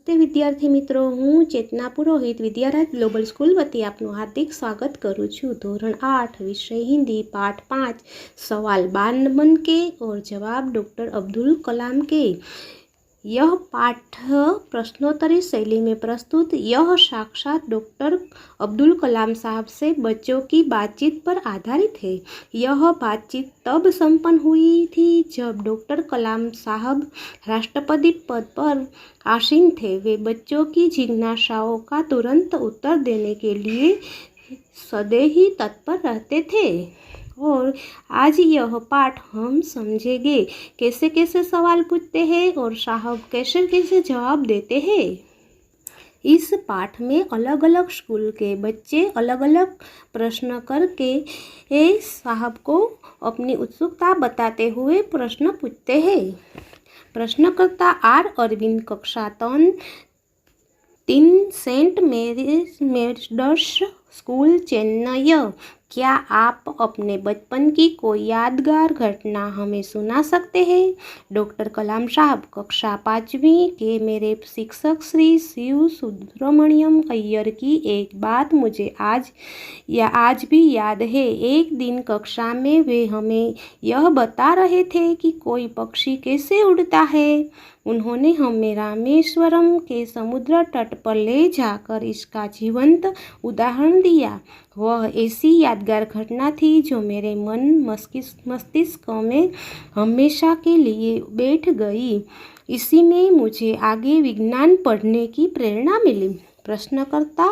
તે વિદ્યાર્થી મિત્રો, હું ચેतना પુરોહિત વિદ્યારાજ ગ્લોબલ સ્કૂલ વતી આપનું હાર્દિક સ્વાગત કરું છું। ધોરણ 8 विषय हिंदी पाठ 5 सवाल 12 नंबर के और जवाब डॉक्टर अब्दुल कलाम के। यह पाठ प्रश्नोत्तरी शैली में प्रस्तुत यह साक्षात डॉक्टर अब्दुल कलाम साहब से बच्चों की बातचीत पर आधारित है। यह बातचीत तब संपन्न हुई थी जब डॉक्टर कलाम साहब राष्ट्रपति पद पर आसीन थे। वे बच्चों की जिज्ञासाओं का तुरंत उत्तर देने के लिए सदैव ही तत्पर रहते थे। और आज यह पाठ हम समझेंगे कैसे कैसे सवाल पूछते हैं और साहब कैसे कैसे जवाब देते हैं। इस पाठ में अलग अलग स्कूल के बच्चे अलग अलग प्रश्न करके साहब को अपनी उत्सुकता बताते हुए प्रश्न पूछते हैं। प्रश्नकर्ता आर अरविंद, कक्षा 3, सेंट मेरीज स्कूल, चेन्नई। क्या आप अपने बचपन की कोई यादगार घटना हमें सुना सकते हैं? डॉक्टर कलाम साहब, कक्षा 5वीं के मेरे शिक्षक श्री शिव सुब्रमण्यम अय्यर की एक बात मुझे आज भी याद है। एक दिन कक्षा में वे हमें यह बता रहे थे कि कोई पक्षी कैसे उड़ता है। उन्होंने हमें रामेश्वरम के समुद्र तट पर ले जाकर इसका जीवंत उदाहरण दिया। वह ऐसी यादगार घटना थी जो मेरे मन मस्तिष्क में हमेशा के लिए बैठ गई। इसी में मुझे आगे विज्ञान पढ़ने की प्रेरणा मिली। प्रश्नकर्ता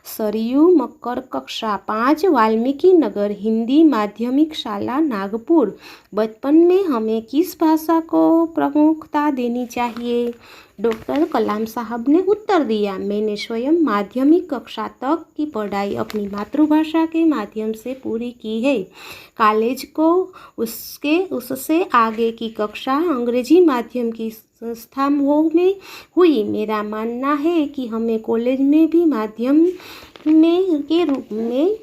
सरयू मक्कर, कक्षा 5, वाल्मीकि नगर हिंदी माध्यमिक शाला, नागपुर। बचपन में हमें किस भाषा को प्रमुखता देनी चाहिए? डॉक्टर कलाम साहब ने उत्तर दिया, मैंने स्वयं माध्यमिक कक्षा तक की पढ़ाई अपनी मातृभाषा के माध्यम से पूरी की है। कॉलेज को उससे आगे की कक्षा अंग्रेजी माध्यम की संस्थाओं में हुई। मेरा मानना है कि हमें कॉलेज में भी माध्यम के रूप में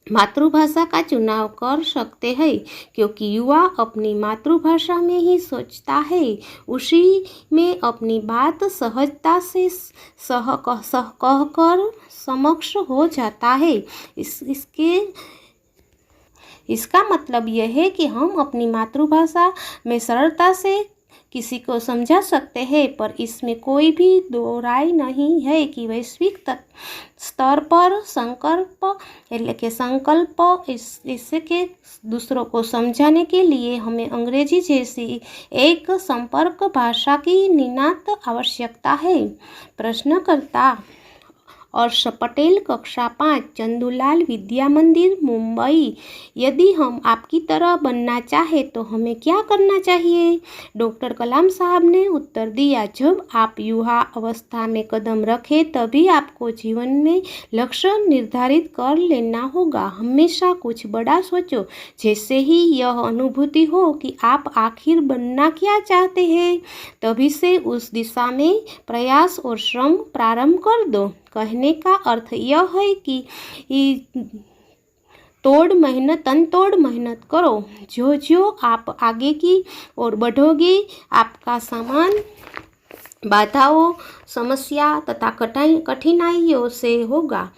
मातृभाषा का चुनाव कर सकते हैं, क्योंकि युवा अपनी मातृभाषा में ही सोचता है, उसी में अपनी बात सहजता से कहकर समक्ष हो जाता है। इसका मतलब यह है कि हम अपनी मातृभाषा में सरलता से किसी को समझा सकते हैं, पर इसमें कोई भी दो राय नहीं है कि वैश्विक स्तर पर संकल्प इसके दूसरों को समझाने के लिए हमें अंग्रेजी जैसी एक संपर्क भाषा की नितांत आवश्यकता है। प्रश्नकर्ता अर्श पटेल, कक्षा 5, चंदूलाल विद्या मंदिर, मुंबई। यदि हम आपकी तरह बनना चाहें तो हमें क्या करना चाहिए? डॉक्टर कलाम साहब ने उत्तर दिया, जब आप युवा अवस्था में कदम रखें तभी आपको जीवन में लक्ष्य निर्धारित कर लेना होगा। हमेशा कुछ बड़ा सोचो। जैसे ही यह अनुभूति हो कि आप आखिर बनना क्या चाहते हैं, तभी से उस दिशा में प्रयास और श्रम प्रारंभ कर दो। कहने का अर्थ यह है कि तनतोड़ मेहनत करो। जो आप आगे की ओर बढ़ोगे, आपका सामना बाधाओं, समस्या तथा कठिनाइयों से होगा।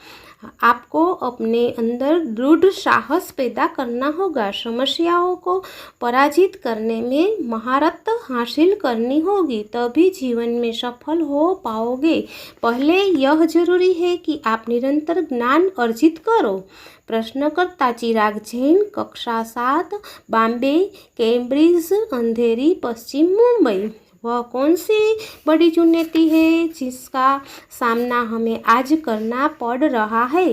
आपको अपने अंदर दृढ़ साहस पैदा करना होगा। समस्याओं को पराजित करने में महारत हासिल करनी होगी, तभी जीवन में सफल हो पाओगे। पहले यह जरूरी है कि आप निरंतर ज्ञान अर्जित करो। प्रश्नकर्ता चिराग जैन, कक्षा 7, बॉम्बे, कैम्ब्रिज, अंधेरी, पश्चिम मुंबई। वह कौन सी बड़ी चुनौती है जिसका सामना हमें आज करना पड़ रहा है?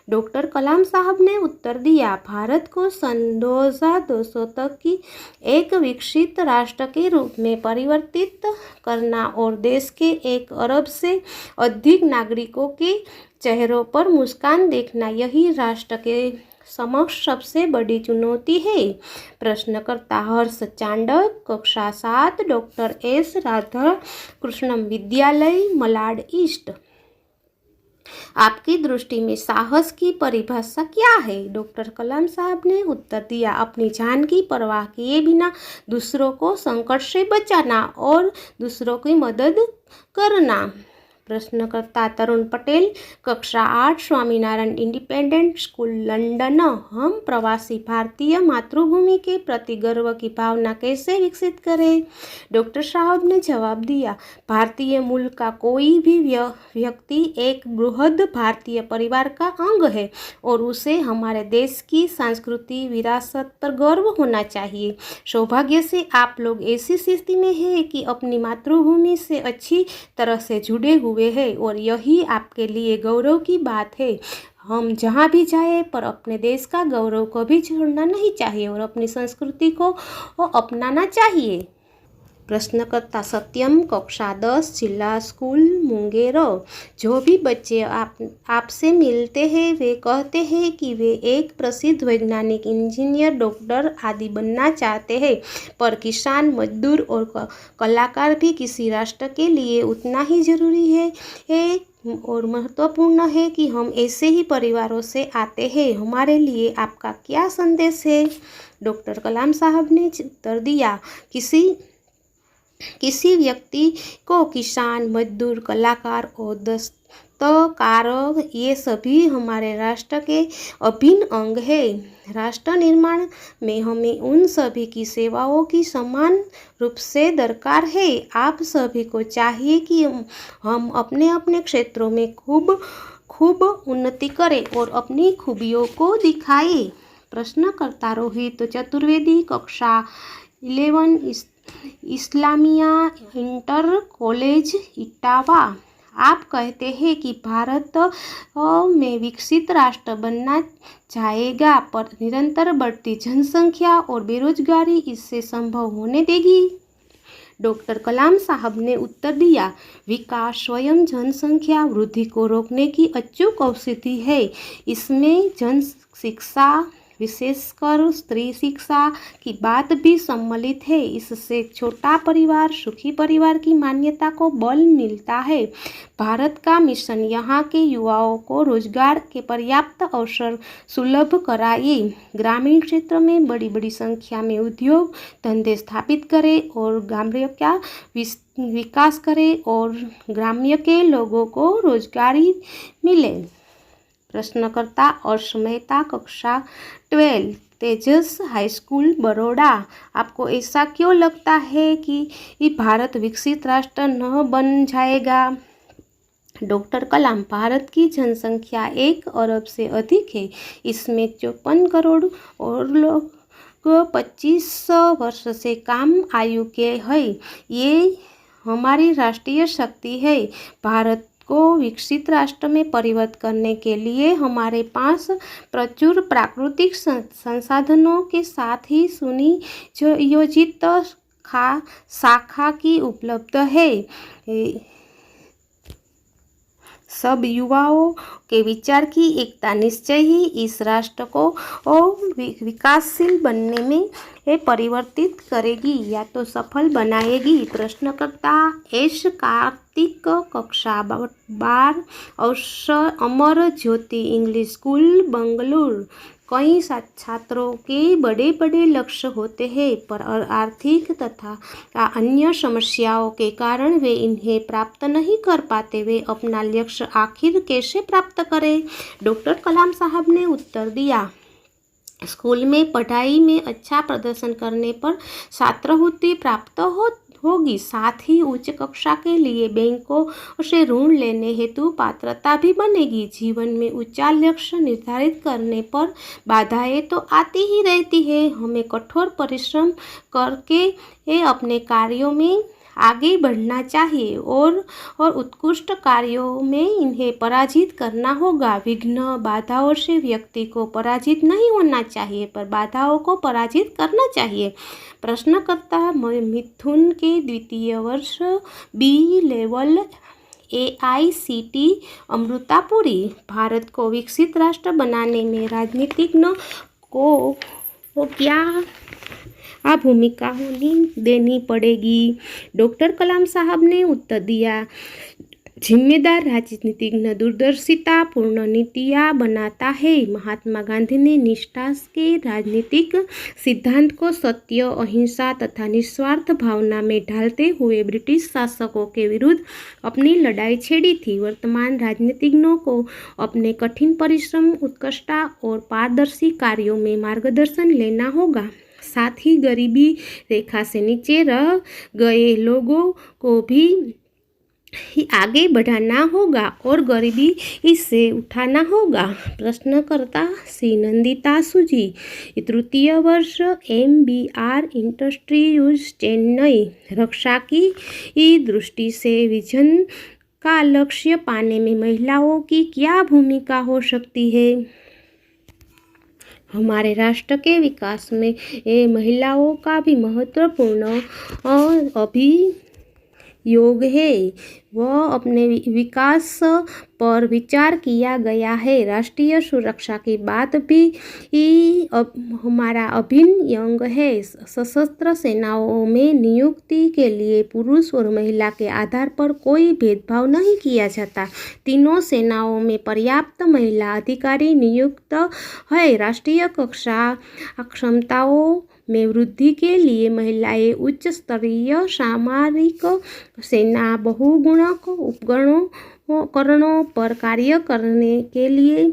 डॉक्टर कलाम साहब ने उत्तर दिया, भारत को सन 2200 तक की एक विकसित राष्ट्र के रूप में परिवर्तित करना और देश के 1 अरब से अधिक नागरिकों के चेहरों पर मुस्कान देखना, यही राष्ट्र के समक्ष सबसे बड़ी चुनौती है। प्रश्नकर्ता हर्ष चांडक, कक्षा 7, डॉक्टर एस राधा कृष्णम विद्यालय, मलाड ईस्ट। आपकी दृष्टि में साहस की परिभाषा क्या है? डॉक्टर कलाम साहब ने उत्तर दिया, अपनी जान की परवाह किए बिना दूसरों को संकट से बचाना और दूसरों की मदद करना। प्रश्नकर्ता तरुण पटेल, कक्षा 8, स्वामीनारायण इंडिपेंडेंट स्कूल, लंदन। हम प्रवासी भारतीय मातृभूमि के प्रति गर्व की भावना कैसे विकसित करें? डॉक्टर साहब ने जवाब दिया, भारतीय मूल का कोई भी व्यक्ति एक बृहद भारतीय परिवार का अंग है और उसे हमारे देश की सांस्कृतिक विरासत पर गर्व होना चाहिए। सौभाग्य से आप लोग ऐसी स्थिति में हैं कि अपनी मातृभूमि से अच्छी तरह से जुड़े हुए हैं और यही आपके लिए गौरव की बात है। हम जहाँ भी जाए पर अपने देश का गौरव कभी छोड़ना नहीं चाहिए और अपनी संस्कृति को अपनाना चाहिए। प्रश्नकर्ता सत्यम, कक्षा 10, जिला स्कूल, मुंगेर। जो भी बच्चे आपसे मिलते हैं वे कहते हैं कि वे एक प्रसिद्ध वैज्ञानिक, इंजीनियर, डॉक्टर आदि बनना चाहते हैं, पर किसान, मजदूर और कलाकार भी किसी राष्ट्र के लिए उतना ही जरूरी है और महत्वपूर्ण है कि हम ऐसे ही परिवारों से आते हैं। हमारे लिए आपका क्या संदेश है? डॉक्टर कलाम साहब ने उत्तर दिया, किसी व्यक्ति को किसान, मजदूर, कलाकार और दस्तकार ये सभी हमारे राष्ट्र के अभिन्न अंग है। राष्ट्र निर्माण में हमें उन सभी की सेवाओं की समान रूप से दरकार है। आप सभी को चाहिए कि हम अपने अपने क्षेत्रों में खूब उन्नति करें और अपनी खूबियों को दिखाएं। प्रश्नकर्ता रोहित चतुर्वेदी, कक्षा 11, इस्लामिया इंटर कॉलेज, इटावा। आप कहते हैं कि भारत में विकसित राष्ट्र बनना चाहेगा, पर निरंतर बढ़ती जनसंख्या और बेरोजगारी इससे संभव होने देगी? डॉक्टर कलाम साहब ने उत्तर दिया, विकास स्वयं जनसंख्या वृद्धि को रोकने की अचूक औषधि है। इसमें जन शिक्षा, विशेषकर स्त्री शिक्षा की बात भी सम्मिलित है। इससे छोटा परिवार, सुखी परिवार की मान्यता को बल मिलता है। भारत का मिशन यहाँ के युवाओं को रोजगार के पर्याप्त अवसर सुलभ कराए, ग्रामीण क्षेत्र में बड़ी बड़ी संख्या में उद्योग धंधे स्थापित करें और ग्राम्य का विकास करें और ग्राम्य के लोगों को रोजगारी मिले। प्रश्नकर्ता अर्श मेहता, कक्षा 12, तेजस हाई स्कूल, बड़ौदा। आपको ऐसा क्यों लगता है कि भारत विकसित राष्ट्र न बन जाएगा? डॉक्टर कलाम, भारत की जनसंख्या 1 अरब से अधिक है। इसमें 54 करोड़ और लोग 25 वर्ष से कम आयु के हैं। ये हमारी राष्ट्रीय शक्ति है। भारत को विकसित राष्ट्र में परिवर्तित करने के लिए हमारे पास प्रचुर प्राकृतिक संसाधनों के साथ ही सुनियोजित शाखा की उपलब्ध है। सब युवाओं के विचार की एकता निश्चय ही इस राष्ट्र को विकासशील बनने में परिवर्तित करेगी या तो सफल बनाएगी। प्रश्नकर्ता एस कार्तिक, कक्षा 12, अमर ज्योति इंग्लिश स्कूल, बेंगलुरु। कई छात्रों के बड़े बड़े लक्ष्य होते हैं, पर आर्थिक तथा अन्य समस्याओं के कारण वे इन्हें प्राप्त नहीं कर पाते। वे अपना लक्ष्य आखिर कैसे प्राप्त करें? डॉक्टर कलाम साहब ने उत्तर दिया, स्कूल में पढ़ाई में अच्छा प्रदर्शन करने पर छात्रवृत्ति प्राप्त होगी। साथ ही उच्च कक्षा के लिए बैंकों से ऋण लेने हेतु पात्रता भी बनेगी। जीवन में ऊंचा लक्ष्य निर्धारित करने पर बाधाएं तो आती ही रहती है। हमें कठोर परिश्रम करके अपने कार्यों में आगे बढ़ना चाहिए और उत्कृष्ट कार्यों में इन्हें पराजित करना होगा। विघ्न, बाधाओं से व्यक्ति को पराजित नहीं होना चाहिए, पर बाधाओं को पराजित करना चाहिए। प्रश्नकर्ता मिथुन के द्वितीय वर्ष, बी लेवल, AICT, अमृतापुरी। भारत को विकसित राष्ट्र बनाने में राजनीतिज्ञों को क्या भूमिका देनी पड़ेगी? डॉक्टर कलाम साहब ने उत्तर दिया, जिम्मेदार राजनीतिज्ञ दूरदर्शितापूर्ण नीतियाँ बनाता है। महात्मा गांधी ने निष्ठा के राजनीतिक सिद्धांत को सत्य, अहिंसा तथा निस्वार्थ भावना में ढालते हुए ब्रिटिश शासकों के विरुद्ध अपनी लड़ाई छेड़ी थी। वर्तमान राजनीतिज्ञों को अपने कठिन परिश्रम, उत्कृष्टता और पारदर्शी कार्यों में मार्गदर्शन लेना होगा। साथ ही गरीबी रेखा से नीचे रह गए लोगों को भी आगे बढ़ाना होगा और गरीबी इससे उठाना होगा। प्रश्नकर्ता श्री नंदिता सुजी, तृतीय वर्ष MBR इंडस्ट्रीज चेन्नई। रक्षा की दृष्टि से विजन का लक्ष्य पाने में महिलाओं की क्या भूमिका हो सकती है? हमारे राष्ट्र के विकास में महिलाओं का भी महत्वपूर्ण योग है। वह अपने विकास पर विचार किया गया है। राष्ट्रीय सुरक्षा की बात भी हमारा अभिन्न अंग है। सशस्त्र सेनाओं में नियुक्ति के लिए पुरुष और महिला के आधार पर कोई भेदभाव नहीं किया जाता। तीनों सेनाओं में पर्याप्त महिला अधिकारी नियुक्त है। राष्ट्रीय कक्षा क्षमताओं में वृद्धि के लिए महिलाएं उच्च स्तरीय सामरिक सेना बहुगुणक उपकरणों पर कार्य करने के लिए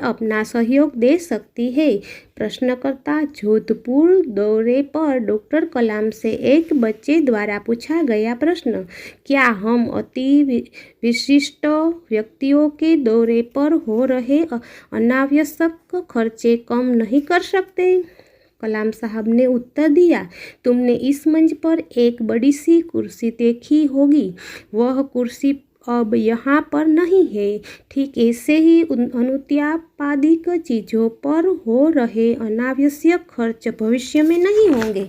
अपना सहयोग दे सकती है। प्रश्नकर्ता, जोधपुर दौरे पर डॉक्टर कलाम से एक बच्चे द्वारा पूछा गया प्रश्न, क्या हम अति विशिष्ट व्यक्तियों के दौरे पर हो रहे अनावश्यक खर्चे कम नहीं कर सकते? कलाम साहब ने उत्तर दिया, तुमने इस मंच पर एक बड़ी सी कुर्सी देखी होगी। वह कुर्सी अब यहाँ पर नहीं है। ठीक ऐसे ही अनुत्पादिक चीज़ों पर हो रहे अनावश्यक खर्च भविष्य में नहीं होंगे।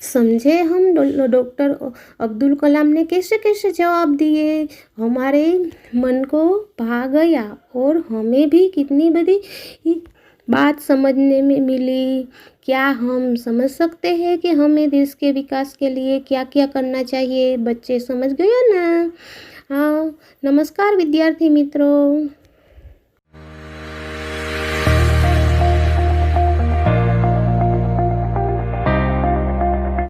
समझे हम डॉक्टर अब्दुल कलाम ने कैसे कैसे जवाब दिए। हमारे मन को भा गया और हमें भी कितनी बड़ी बात समझने में मिली। क्या हम समझ सकते हैं कि हमें देश के विकास के लिए क्या क्या करना चाहिए? बच्चे समझ गए ना? हाँ, नमस्कार विद्यार्थी मित्रों।